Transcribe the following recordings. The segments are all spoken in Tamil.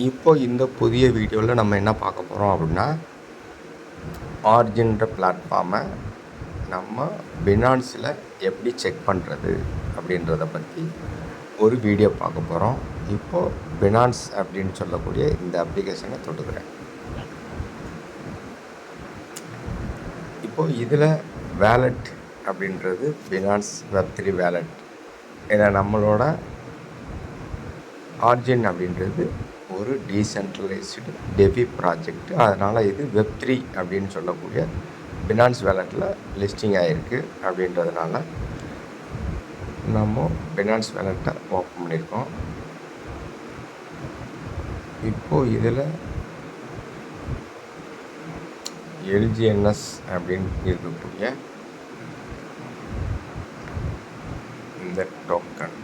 இப்போ இந்த புதிய வீடியோவில் நம்ம என்ன பார்க்க போகிறோம் அப்படின்னா, ஆர்ஜின்ற பிளாட்ஃபார்மை நம்ம பினான்ஸில் எப்படி செக் பண்ணுறது அப்படின்றத பற்றி ஒரு வீடியோ பார்க்க போகிறோம். இப்போது பினான்ஸ் அப்படின்னு சொல்லக்கூடிய இந்த அப்ளிகேஷனை தொட்டுக்கிறேன். இப்போது இதில் வேலட் அப்படின்றது பினான்ஸ் வெப்3 வேலட். ஏன்னா நம்மளோட ஆர்ஜின் அப்படின்றது ஒரு டீசென்ட்ரலைஸ்டு டெஃபி ப்ராஜெக்ட். அதனால் இது வெப்3 அப்படின்னு சொல்லக்கூடிய பினான்ஸ் வேலட்டில் லிஸ்டிங் ஆகிருக்கு. அப்படின்றதுனால நம்ம பினான்ஸ் வேலட்டை ஓப்பன் பண்ணியிருக்கோம். இப்போது இதில் எல்ஜிஎன்எஸ் அப்படின்னு இருக்கக்கூடிய இந்த டோக்கன்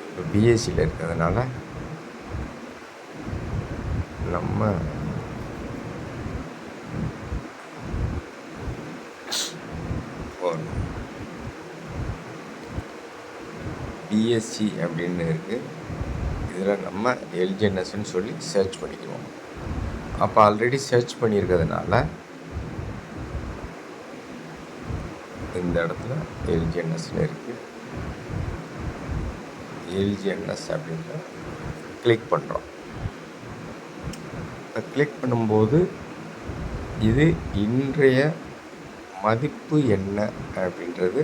இப்போ பிஎஸ்சியில் இருக்கிறதுனால நம்ம பிஎஸ்சி அப்படின்னு இருக்குது. இதில் நம்ம எல்ஜிஎன்எஸ்ன்னு சொல்லி சர்ச் பண்ணிக்குவோம். அப்போ ஆல்ரெடி சர்ச் பண்ணியிருக்கிறதுனால இந்த இடத்துல எல்ஜிஎன்எஸ்ன்னு இருக்குது. எல்ஜிஎன்எஸ் அப்படின்ற கிளிக் பண்ணுறோம். கிளிக் பண்ணும்போது இது இன்றைய மதிப்பு என்ன அப்படின்றது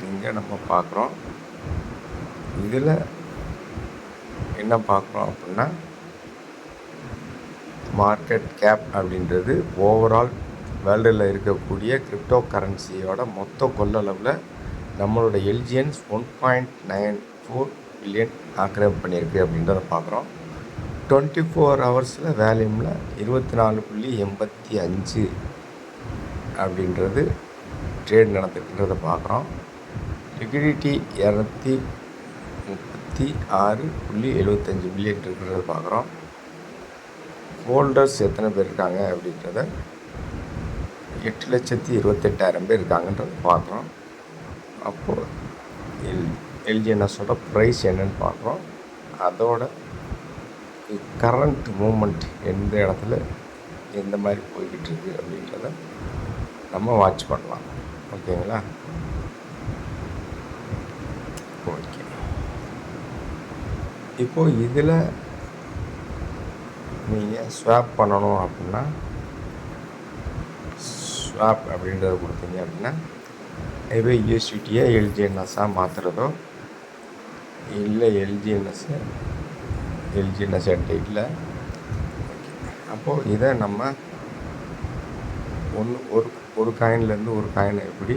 இங்கே நம்ம பார்க்குறோம். இதில் என்ன பார்க்குறோம் அப்படின்னா, மார்க்கெட் கேப் அப்படின்றது ஓவரால் வேர்ல்டில் இருக்கக்கூடிய கிரிப்டோ கரன்சியோட மொத்த கொள்ளளவில் நம்மளோட எல்ஜிஎன்ஸ் 1.94 பில்லியன் ஆக்கிரமிப்பு பண்ணியிருக்கு அப்படின்றத பார்க்குறோம். 24 ஹவர்ஸில் வேல்யூமில் 24.85 அப்படின்றது ட்ரேட் நடந்துக்கின்றதை பார்க்குறோம். லிக்விடிட்டி 236.75 பில்லியன் இருக்கிறத பார்க்குறோம். ஹோல்டர்ஸ் எத்தனை பேர் இருக்காங்க அப்படின்றத 8,28,000 பேர் இருக்காங்கன்றத பார்க்குறோம். அப்போது எல்ஜிஎன்எஸோட ப்ரைஸ் என்னன்னு பார்க்குறோம். அதோட கரண்ட் மூமெண்ட் எந்த இடத்துல எந்த மாதிரி போய்கிட்டு இருக்கு அப்படின்றத நம்ம வாட்ச் பண்ணலாம். ஓகேங்களா? ஓகே. இப்போது இதில் நீங்கள் ஸ்வாப் பண்ணணும் அப்படின்னா, ஸ்வாப் அப்படின்றத கொடுத்தீங்க அப்படின்னா இப்போ யூஎஸ்டியை எல்ஜிஎன்எஸ்ஸாக மாற்றுறதோ இல்லை எல்ஜிஎன்எஸ் என்கிட்ட இல்லை. அப்போது இதை நம்ம ஒரு காயின்லேருந்து ஒரு காயினை எப்படி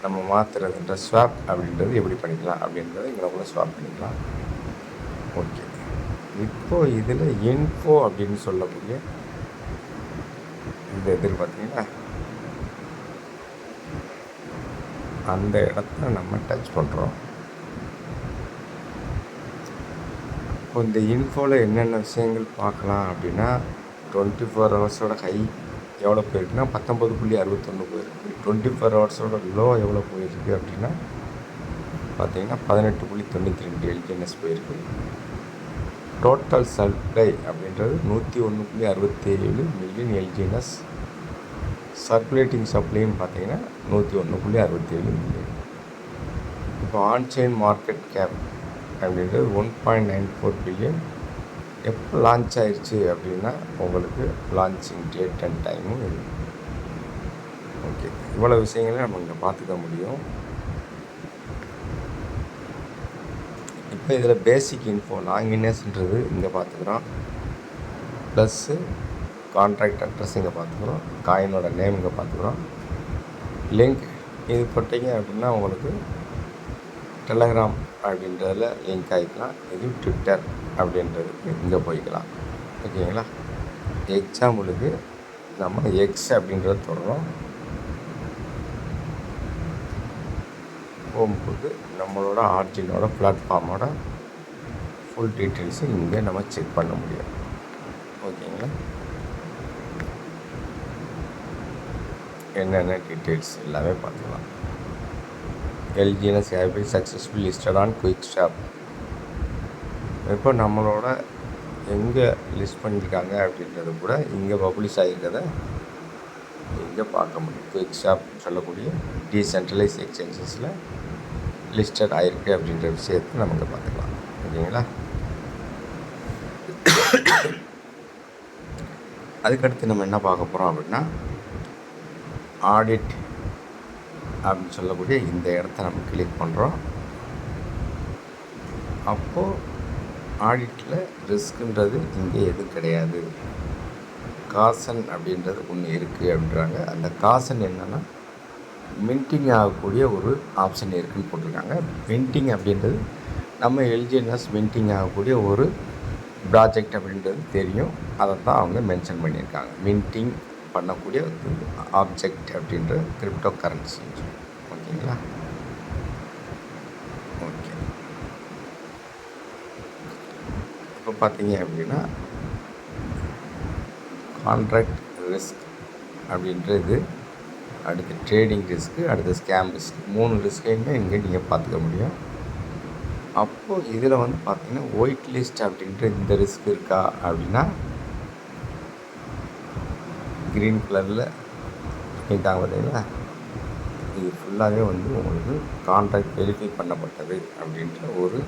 நம்ம மாற்றுறதுன்ற ஸ்வாப் அப்படின்றது எப்படி பண்ணிக்கலாம் அப்படின்றத இங்கே கூட ஸ்வாப் பண்ணிக்கலாம். ஓகே. இப்போது இதில் இன்ஃபோ அப்படின்னு சொல்லக்கூடிய இந்த பார்த்தீங்கன்னா அந்த இடத்த நம்ம டச் பண்ணுறோம். இப்போ இந்த இன்ஃபோவில் என்னென்ன விஷயங்கள் பார்க்கலாம் அப்படின்னா, 24 ஹவர்ஸோட ஹை எவ்வளோ போயிருக்குன்னா 19.61 போயிருக்கு. 24 ஹவர்ஸோட லோ எவ்வளோ போயிருக்கு அப்படின்னா பார்த்திங்கன்னா 18.92 எல்ஜிஎன்எஸ் போயிருக்கு. டோட்டல் சப்ளை அப்படின்றது 101.67 மில்லியன் எல்ஜிஎன்எஸ். சர்க்குலேட்டிங் சப்ளைன்னு பார்த்தீங்கன்னா 101.67 மில்லியன். இப்போ ஆன்சைன் மார்க்கெட் கேப் அப்படின்றது 1.94 பில்லியன். எப்போ லான்ச் ஆயிடுச்சு அப்படின்னா உங்களுக்கு லான்ச்சிங் டேட் அண்ட் டைமும் இருக்குது. ஓகே. இவ்வளோ விஷயங்களை நம்ம இங்கே பார்த்துக்க முடியும். இப்போ இதில் பேசிக் இன்ஃபோ லாங்கினஸ்ன்றது இங்கே பார்த்துக்கிறோம். ப்ளஸ்ஸு கான்ட்ராக்ட் அட்ரஸ் இங்கே பார்த்துக்கிறோம். காயினோட நேம் இங்கே பார்த்துக்கிறோம். லிங்க் இது போட்டிங்க அப்படின்னா உங்களுக்கு டெலகிராம் அப்படின்றதில் லிங்க் ஆகிக்கலாம். இது ட்விட்டர் அப்படின்றதுக்கு இங்கே போய்க்கலாம். ஓகேங்களா? எக்ஸாம்பிளுக்கு நம்ம எக்ஸ் அப்படின்றத தொடரும். போகும்போது நம்மளோட ஆர்ஜினோட பிளாட்ஃபார்மோட ஃபுல் டீட்டெயில்ஸும் இங்கே நம்ம செக் பண்ண முடியும். ஓகேங்களா? என்னென்ன டீட்டெயில்ஸ் எல்லாமே பார்த்துக்கலாம். LGNS have been successful listed on quick shop. இப்போ நம்மளோட எங்கே லிஸ்ட் பண்ணியிருக்காங்க அப்படின்றது கூட இங்கே பப்ளிஷ் ஆகிருக்கிறத இங்கே பார்க்க முடியும். குயிக் ஷாப் சொல்லக்கூடிய டீசென்ட்ரலைஸ் எக்ஸ்சேஞ்சஸில் லிஸ்டட் ஆகிருக்கு அப்படின்ற விஷயத்தை நமக்கு பார்த்துக்கலாம். ஓகேங்களா? அதுக்கடுத்து நம்ம என்ன பார்க்க போகிறோம் அப்படின்னா, ஆடிட் அப்படின்னு சொல்லக்கூடிய இந்த இடத்த நம்ம கிளிக் பண்ணுறோம். அப்போது ஆடிட்டில் ரிஸ்க்குன்றது இங்கே எதுவும் கிடையாது. காசன் அப்படின்றது ஒன்று இருக்குது அப்படின்றாங்க. அந்த காசன் என்னென்னா மின்ட்டிங் ஆகக்கூடிய ஒரு ஆப்ஷன் இருக்குதுன்னு போட்டிருக்காங்க. மின்ட்டிங் அப்படின்றது நம்ம எல்ஜிஎன்எஸ் மின்ட்டிங் ஆகக்கூடிய ஒரு ப்ராஜெக்ட் அப்படின்றது தெரியும். அதை தான் அவங்க மென்ஷன் பண்ணியிருக்காங்க. மின்ட்டிங் பண்ணக்கூடிய ஆப்ஜெக்ட் அப்படின்ற கிரிப்டோ கரன்சி. ஓகேங்களா? ஓகே. இப்போ பார்த்தீங்க அப்படின்னா கான்ட்ராக்ட் ரிஸ்க் அப்படின்றது, அடுத்து ட்ரேடிங் ரிஸ்க்கு, அடுத்து ஸ்கேம் ரிஸ்க், 3 ரிஸ்க்கையுமே இங்கே நீங்கள் பார்த்துக்க முடியும். அப்போது இதில் வந்து பார்த்திங்கன்னா ஒயிட் லிஸ்ட் அப்படின்ற இந்த ரிஸ்க் இருக்கா அப்படின்னா க்ரீன் கலரில் பண்ணிட்டாங்க பார்த்தீங்களா? இது ஃபுல்லாகவே வந்து உங்களுக்கு கான்ட்ராக்ட் வெரிஃபை பண்ணப்பட்டது அப்படின்ற ஒரு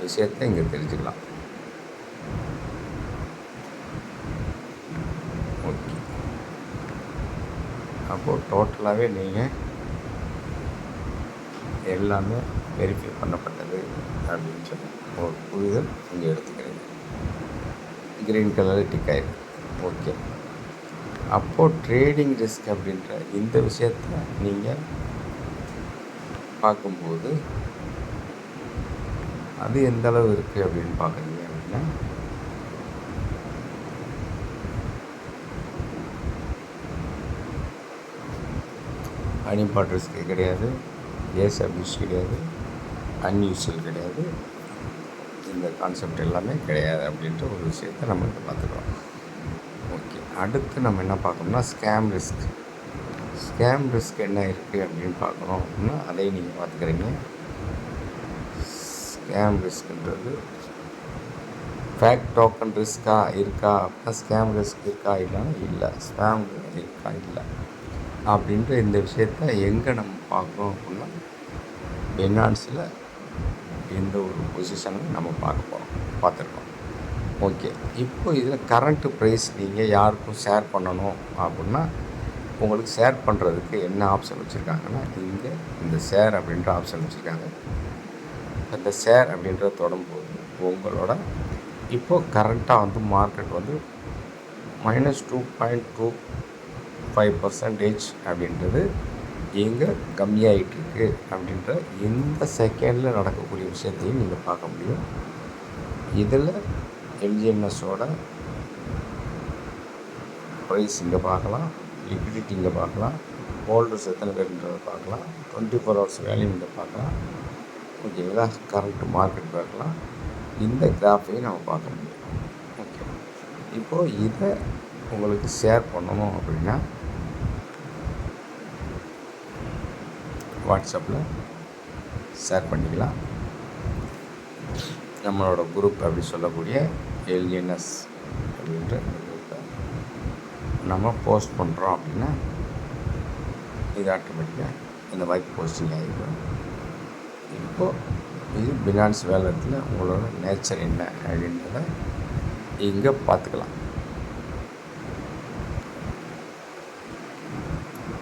விஷயத்தை இங்கே தெரிஞ்சுக்கலாம். ஓகே. அப்போது டோட்டலாகவே நீங்கள் எல்லாமே வெரிஃபை பண்ணப்பட்டது அப்படின்ற ஒரு புரிதல் இங்கே எடுத்துக்கிறீங்க. க்ரீன் கலரில் டிக் ஆகிருக்கு. ஓகே. அப்போது ட்ரேடிங் ரிஸ்க் அப்படின்ற இந்த விஷயத்தை நீங்கள் பார்க்கும்போது அது எந்த அளவு இருக்குது அப்படின்னு பார்க்குறீங்க அப்படின்னா, அன்இம்பார்ட் ரிஸ்க்கு கிடையாது, ஏஸ் அப்யூஸ் கிடையாது, அன்யூஸ்வல் கிடையாது, இந்த கான்செப்ட் எல்லாமே கிடையாது அப்படின்ற ஒரு விஷயத்தை நம்ம இங்கே பார்த்துக்கலாம். ஓகே. அடுத்து நம்ம என்ன பார்க்கணும்னா ஸ்கேம் ரிஸ்க். ஸ்கேம் ரிஸ்க் என்ன இருக்குது அப்படின்னு பார்க்கணும் அப்படின்னா அதையும் நீங்கள் பார்த்துக்கிறீங்க. ஸ்கேம் ரிஸ்க்குன்றது ஃபேக் டோக்கன் ரிஸ்க்காக இருக்கா அப்படின்னா ஸ்கேம் ரிஸ்க் இருக்கா இல்லைன்னா இல்லை, ஸ்பேம் இருக்கா இல்லை அப்படின்ற இந்த விஷயத்தை எங்கே நம்ம பார்க்குறோம் அப்படின்னா பினான்ஸில் எந்த ஒரு பொசிஷனும் நம்ம பார்த்துருக்கோம். ஓகே. இப்போ இதில் கரண்ட்டு ப்ரைஸ் நீங்கள் யாருக்கும் ஷேர் பண்ணணும் அப்படின்னா உங்களுக்கு ஷேர் பண்ணுறதுக்கு என்ன ஆப்ஷன் வச்சுருக்காங்கன்னா இங்கே இந்த ஷேர் அப்படின்ற ஆப்ஷன் வச்சுருக்காங்க. அந்த ஷேர் அப்படின்றத தொடும்போது உங்களோட இப்போது கரண்ட்டாக வந்து மார்க்கெட் வந்து -2.25% அப்படின்றது எங்கே கம்மியாகிட்டுருக்கு அப்படின்ற இந்த செகண்டில் நடக்கக்கூடிய விஷயத்தையும் நீங்கள் பார்க்க முடியும். இதில் எல்ஜிஎன்எஸோட ப்ரைஸ் இங்கே பார்க்கலாம், லிக்விடிட்டி இங்கே பார்க்கலாம், ஹோல்டர்ஸ் எத்தனை பேருன்றதை பார்க்கலாம், 24 hours வேல்யூ இங்கே பார்க்கலாம். ஓகேங்களா? கரண்ட் மார்க்கெட் பார்க்கலாம். இந்த கிராஃபையும் நம்ம பார்க்க முடியும். ஓகே. இப்போது இதை உங்களுக்கு ஷேர் பண்ணணும் அப்படின்னா வாட்ஸ்அப்பில் ஷேர் பண்ணிக்கலாம். நம்மளோட குரூப் அப்படி சொல்லக்கூடிய எல்என்எஸ் அப்படின்ற குரூப்பை நம்ம போஸ்ட் பண்ணுறோம் அப்படின்னா இது ஆட்டோமேட்டிக்காக இந்த மாதிரி போஸ்டிங் ஆகிடும். இப்போது இது பினான்ஸ் வேலட்டில் உங்களோட நேச்சர் என்ன அப்படின்றத இங்கே பார்த்துக்கலாம்.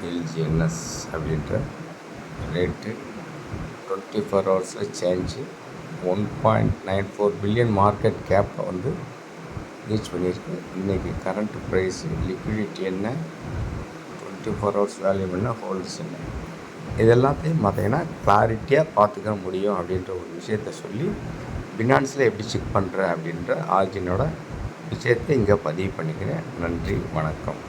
எல்ஜிஎன்எஸ் அப்படின்ற rate 24 hours change 1.94 billion market கேப்பை வந்து ரீச் பண்ணியிருக்கு. இன்றைக்கி கரண்ட் ப்ரைஸு, லிக்விடிட்டி என்ன, 24 hours வேல்யூ என்ன, ஹோல்டர்ஸ் என்ன, இது எல்லாத்தையும் பார்த்தீங்கன்னா கிளாரிட்டியாக பார்த்துக்க முடியும் அப்படின்ற ஒரு விஷயத்த சொல்லி பினான்ஸில் எப்படி செக் பண்ணுற அப்படின்ற ஆர்ஜினோட விஷயத்தை இங்கே பதிவு பண்ணிக்கிறேன். நன்றி, வணக்கம்.